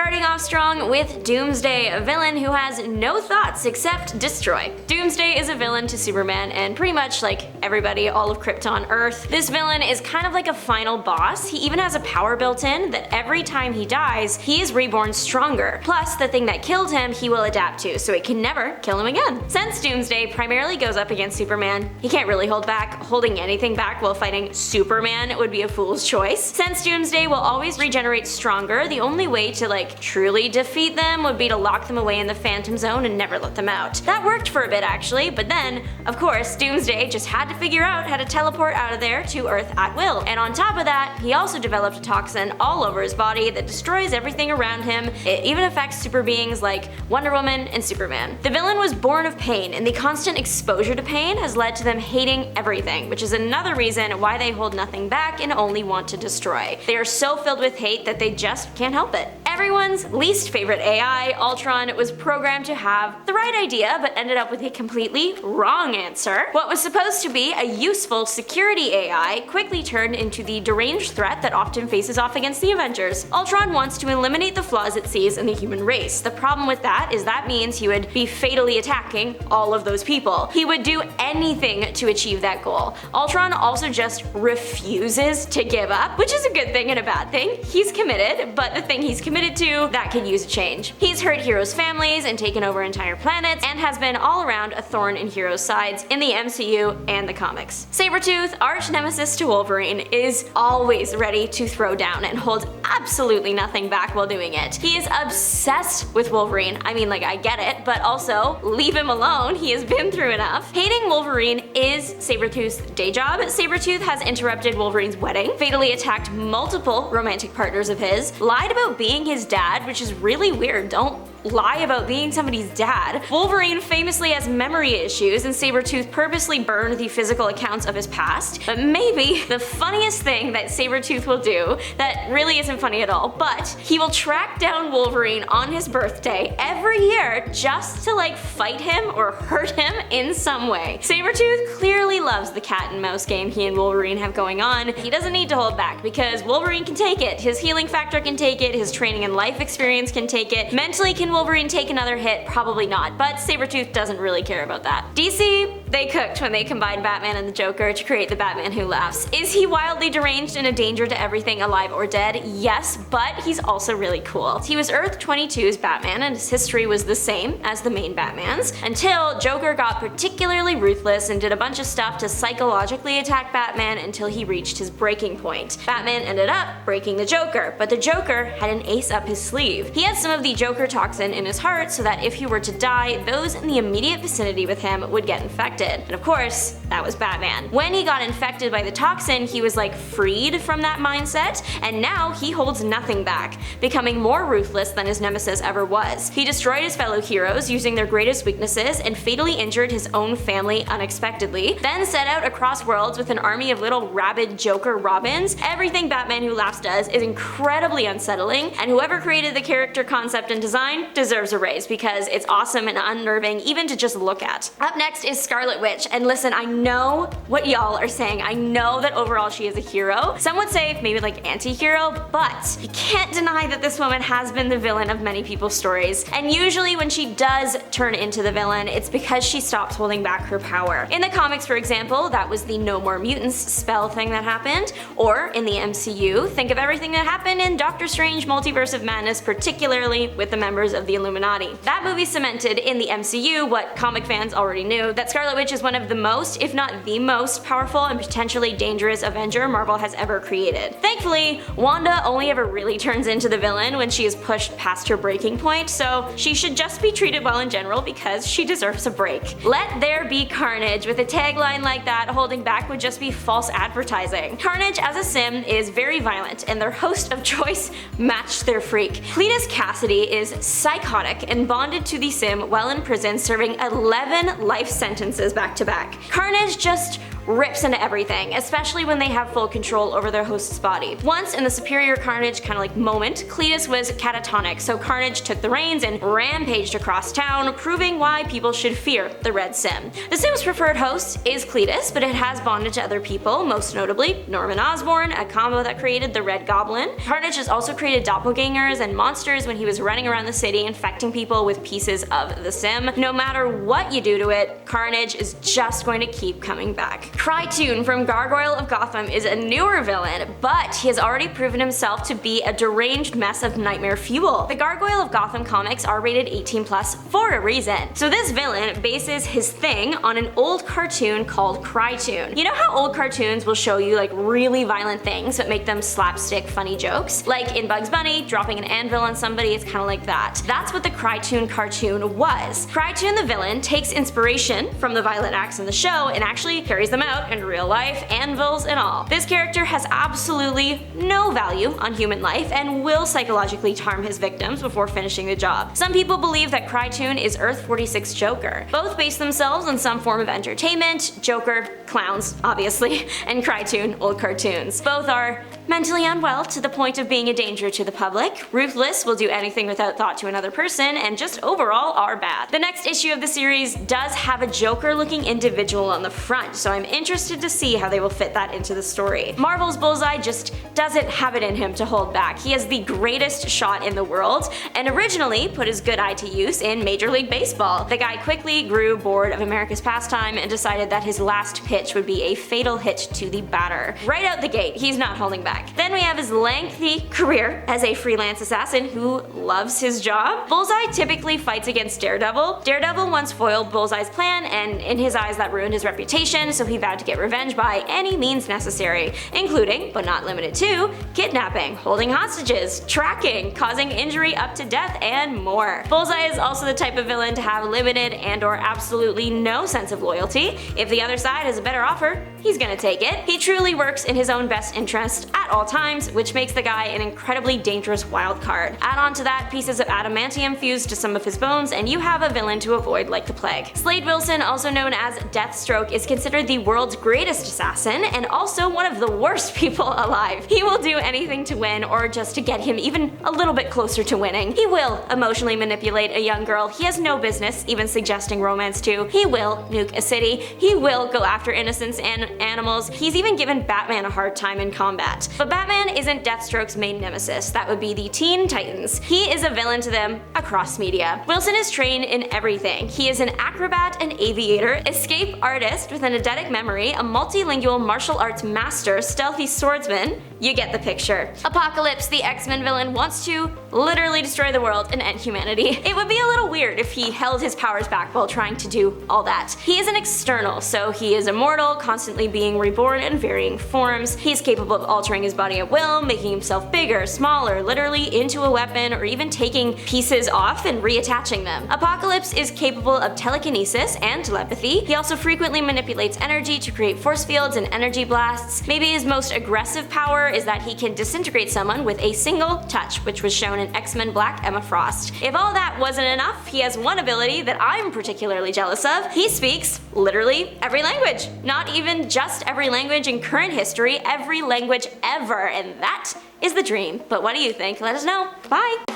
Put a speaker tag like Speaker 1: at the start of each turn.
Speaker 1: Starting off strong with Doomsday, a villain who has no thoughts except destroy. Doomsday is a villain to Superman and pretty much like everybody, all of Krypton Earth. This villain is kind of like a final boss. He even has a power built in that every time he dies, he is reborn stronger. Plus, the thing that killed him, he will adapt to, so it can never kill him again. Since Doomsday primarily goes up against Superman, he can't really hold back. Holding anything back while fighting Superman would be a fool's choice. Since Doomsday will always regenerate stronger, the only way to truly defeat them would be to lock them away in the Phantom Zone and never let them out. That worked for a bit actually, but then, of course, Doomsday just had to figure out how to teleport out of there to Earth at will. And on top of that, he also developed a toxin all over his body that destroys everything around him. It even affects super beings like Wonder Woman and Superman. The villain was born of pain, and the constant exposure to pain has led to them hating everything, which is another reason why they hold nothing back and only want to destroy. They are so filled with hate that they just can't help it. Everyone's least favorite AI, Ultron, was programmed to have the right idea but ended up with a completely wrong answer. What was supposed to be a useful security AI quickly turned into the deranged threat that often faces off against the Avengers. Ultron wants to eliminate the flaws it sees in the human race. The problem with that is that means he would be fatally attacking all of those people. He would do anything to achieve that goal. Ultron also just refuses to give up, which is a good thing and a bad thing. He's committed, but the thing he's committed to, that could use a change. He's hurt heroes' families and taken over entire planets, and has been all around a thorn in heroes' sides in the MCU and the comics. Sabertooth, arch nemesis to Wolverine, is always ready to throw down and holds absolutely nothing back while doing it. He is obsessed with Wolverine. I mean, I get it, but also leave him alone. He has been through enough. Hating Wolverine is Sabertooth's day job. Sabertooth has interrupted Wolverine's wedding, fatally attacked multiple romantic partners of his, lied about being his dad, which is really weird. Don't lie about being somebody's dad. Wolverine famously has memory issues, and Sabertooth purposely burned the physical accounts of his past. But maybe the funniest thing that Sabertooth will do, that really isn't funny at all, but he will track down Wolverine on his birthday every year just to fight him or hurt him in some way. Sabertooth clearly loves the cat and mouse game he and Wolverine have going on. He doesn't need to hold back because Wolverine can take it. His healing factor can take it, his training and life experience can take it. Mentally, can Wolverine take another hit? Probably not, but Sabertooth doesn't really care about that. DC, they cooked when they combined Batman and the Joker to create the Batman Who Laughs. Is he wildly deranged and a danger to everything alive or dead? Yes, but he's also really cool. He was Earth 22's Batman, and his history was the same as the main Batman's, until Joker got particularly ruthless and did a bunch of stuff to psychologically attack Batman until he reached his breaking point. Batman ended up breaking the Joker, but the Joker had an ace up his sleeve. He had some of the Joker toxin in his heart so that if he were to die, those in the immediate vicinity with him would get infected. And of course, that was Batman. When he got infected by the toxin, he was freed from that mindset, and now he holds nothing back, becoming more ruthless than his nemesis ever was. He destroyed his fellow heroes using their greatest weaknesses and fatally injured his own family unexpectedly, then set out across worlds with an army of little rabid Joker Robins. Everything Batman Who Laughs does is incredibly unsettling, and whoever created the character concept and design deserves a raise because it's awesome and unnerving even to just look at. Up next is Scarlet Witch, and listen, I know what y'all are saying. I know that overall she is a hero. Some would say maybe anti-hero, but you can't deny that this woman has been the villain of many people's stories. And usually when she does turn into the villain, it's because she stops holding back her power. In the comics, for example, that was the No More Mutants spell thing that happened, or in the MCU, think of everything that happened in Doctor Strange Multiverse of Madness, particularly with the members of the Illuminati. That movie cemented in the MCU what comic fans already knew, that Scarlet Witch is one of the most, if not the most, powerful and potentially dangerous Avenger Marvel has ever created. Thankfully, Wanda only ever really turns into the villain when she is pushed past her breaking point, so she should just be treated well in general because she deserves a break. Let there be Carnage. With a tagline like that, holding back would just be false advertising. Carnage as a sim is very violent, and their host of choice matched their freak. Cletus Cassidy is psychotic and bonded to the sim while in prison, serving 11 life sentences back to back. Carnage just rips into everything, especially when they have full control over their host's body. Once, in the superior Carnage kind of like moment, Cletus was catatonic, so Carnage took the reins and rampaged across town, proving why people should fear the Red Sim. The Sim's preferred host is Cletus, but it has bonded to other people, most notably Norman Osborn, a combo that created the Red Goblin. Carnage has also created doppelgangers and monsters when he was running around the city infecting people with pieces of the Sim. No matter what you do to it, Carnage is just going to keep coming back. Kry Tune from Gargoyle of Gotham is a newer villain, but he has already proven himself to be a deranged mess of nightmare fuel. The Gargoyle of Gotham comics are rated 18+ for a reason. So this villain bases his thing on an old cartoon called Kry Tune. You know how old cartoons will show you like really violent things but make them slapstick funny jokes? Like in Bugs Bunny, dropping an anvil on somebody, it's kind of like that. That's what the Kry Tune cartoon was. Kry Tune the villain takes inspiration from the violent acts in the show and actually carries them out in real life, anvils and all. This character has absolutely no value on human life and will psychologically harm his victims before finishing the job. Some people believe that Kry Tune is Earth 46 Joker. Both base themselves on some form of entertainment, Joker, clowns, obviously, and Kry Tune, old cartoons. Both are mentally unwell to the point of being a danger to the public, ruthless, will do anything without thought to another person, and just overall are bad. The next issue of the series does have a Joker-looking individual on the front, so I'm interested to see how they will fit that into the story. Marvel's Bullseye just doesn't have it in him to hold back. He has the greatest shot in the world, and originally put his good eye to use in Major League Baseball. The guy quickly grew bored of America's pastime and decided that his last pitch would be a fatal hit to the batter. Right out the gate, he's not holding back. Then we have his lengthy career as a freelance assassin who loves his job. Bullseye typically fights against Daredevil. Daredevil once foiled Bullseye's plan, and in his eyes that ruined his reputation, so he vowed to get revenge by any means necessary, including, but not limited to, kidnapping, holding hostages, tracking, causing injury up to death, and more. Bullseye is also the type of villain to have limited and/or absolutely no sense of loyalty. If the other side has a better offer, he's gonna take it. He truly works in his own best interest at all times, which makes the guy an incredibly dangerous wild card. Add on to that pieces of adamantium fused to some of his bones, and you have a villain to avoid like the plague. Slade Wilson, also known as Deathstroke, is considered the world's greatest assassin, and also one of the worst people alive. He will do anything to win, or just to get him even a little bit closer to winning. He will emotionally manipulate a young girl he has no business even suggesting romance to. He will nuke a city. He will go after innocents and animals. He's even given Batman a hard time in combat. But Batman isn't Deathstroke's main nemesis. That would be the Teen Titans. He is a villain to them across media. Wilson is trained in everything. He is an acrobat and aviator, escape artist with an eidetic memory, a multilingual martial arts master, stealthy swordsman. You get the picture. Apocalypse, the X-Men villain, wants to literally destroy the world and end humanity. It would be a little weird if he held his powers back while trying to do all that. He is an external, so he is immortal, constantly being reborn in varying forms. He's capable of altering his body at will, making himself bigger, smaller, literally into a weapon, or even taking pieces off and reattaching them. Apocalypse is capable of telekinesis and telepathy. He also frequently manipulates energy to create force fields and energy blasts. Maybe his most aggressive power is that he can disintegrate someone with a single touch, which was shown in X-Men Black Emma Frost. If all that wasn't enough, he has one ability that I'm particularly jealous of. He speaks literally every language. Not even just every language in current history, every language ever, and that is the dream. But what do you think? Let us know. Bye!